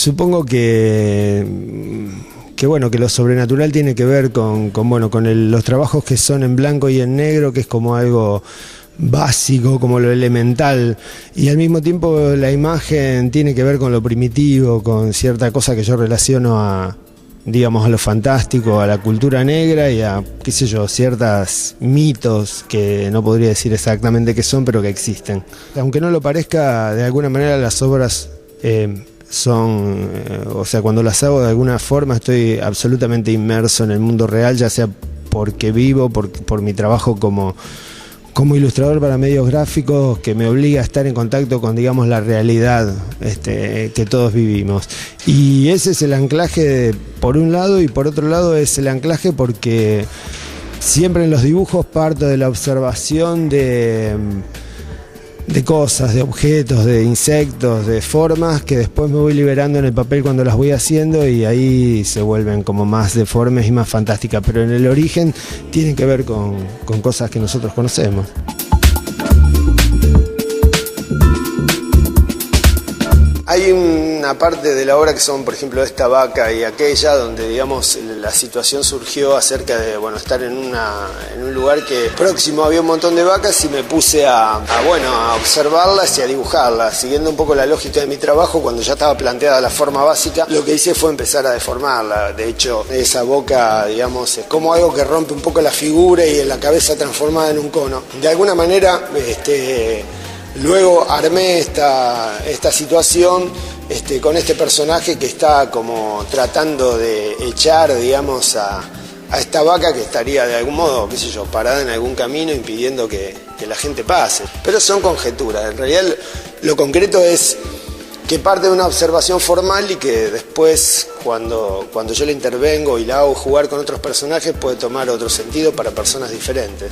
Supongo que bueno, que lo sobrenatural tiene que ver con los trabajos que son en blanco y en negro, que es como algo básico, como lo elemental, y al mismo tiempo la imagen tiene que ver con lo primitivo, con cierta cosa que yo relaciono a lo fantástico, a la cultura negra y a, qué sé yo, ciertos mitos que no podría decir exactamente qué son, pero que existen. Aunque no lo parezca, de alguna manera las obras cuando las hago de alguna forma estoy absolutamente inmerso en el mundo real, ya sea porque vivo, por mi trabajo como ilustrador para medios gráficos, que me obliga a estar en contacto con, digamos, la realidad que todos vivimos. Y ese es el anclaje por un lado, y por otro lado es el anclaje porque siempre en los dibujos parto de la observación de cosas, de objetos, de insectos, de formas que después me voy liberando en el papel cuando las voy haciendo, y ahí se vuelven como más deformes y más fantásticas, pero en el origen tienen que ver con cosas que nosotros conocemos. Hay una parte de la obra que son, por ejemplo, esta vaca y aquella, donde, digamos, la situación surgió acerca de, estar en un lugar que próximo había un montón de vacas, y me puse a observarlas y a dibujarlas, siguiendo un poco la lógica de mi trabajo. Cuando ya estaba planteada la forma básica, lo que hice fue empezar a deformarla. De hecho, esa boca, digamos, es como algo que rompe un poco la figura y en la cabeza transformada en un cono. De alguna manera, luego armé esta situación con este personaje que está como tratando de echar, digamos, a esta vaca que estaría de algún modo, qué sé yo, parada en algún camino impidiendo que la gente pase. Pero son conjeturas. En realidad lo concreto es que parte de una observación formal y que después, cuando yo le intervengo y la hago jugar con otros personajes, puede tomar otro sentido para personas diferentes.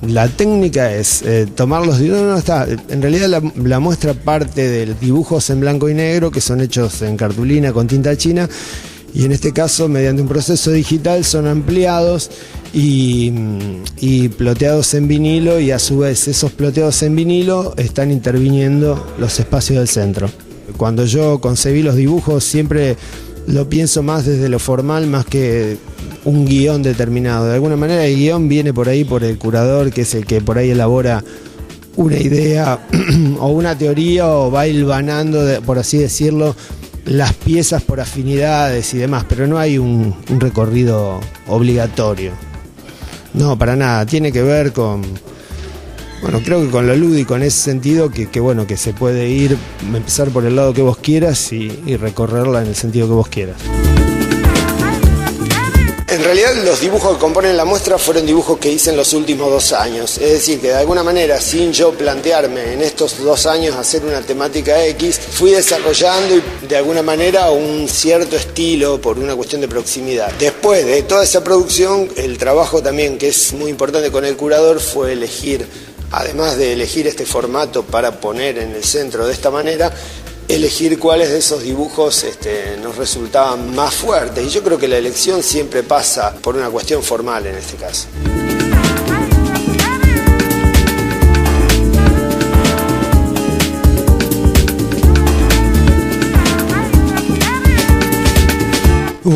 La técnica es tomar los dibujos, en realidad la muestra parte de dibujos en blanco y negro que son hechos en cartulina con tinta china, y en este caso mediante un proceso digital son ampliados y ploteados en vinilo, y a su vez esos ploteados en vinilo están interviniendo los espacios del centro. Cuando yo concebí los dibujos siempre lo pienso más desde lo formal, más que un guión determinado. De alguna manera el guión viene por ahí por el curador, que es el que por ahí elabora una idea o una teoría, o va hilvanando, por así decirlo, las piezas por afinidades y demás, pero no hay un recorrido obligatorio. No, para nada. Tiene que ver con, creo que con lo lúdico, en ese sentido, que se puede empezar por el lado que vos quieras y recorrerla en el sentido que vos quieras. En realidad los dibujos que componen la muestra fueron dibujos que hice en los últimos 2 años, es decir, que de alguna manera, sin yo plantearme en estos 2 años hacer una temática X, fui desarrollando de alguna manera un cierto estilo por una cuestión de proximidad. Después de toda esa producción, el trabajo también, que es muy importante con el curador, fue elegir, además de elegir este formato para poner en el centro de esta manera, elegir cuáles de esos dibujos nos resultaban más fuertes. Y yo creo que la elección siempre pasa por una cuestión formal en este caso.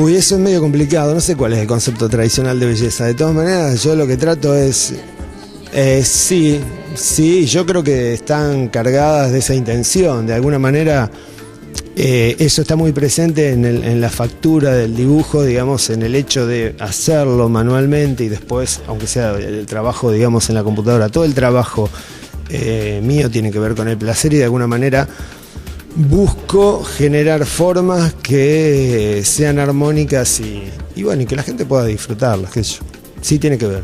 Eso es medio complicado, no sé cuál es el concepto tradicional de belleza. De todas maneras, yo lo que trato es... Sí, yo creo que están cargadas de esa intención. De alguna manera eso está muy presente en la factura del dibujo, digamos, en el hecho de hacerlo manualmente y después, aunque sea el trabajo, digamos, en la computadora, todo el trabajo mío tiene que ver con el placer, y de alguna manera busco generar formas que sean armónicas y que la gente pueda disfrutarlas, qué sé yo. Sí tiene que ver.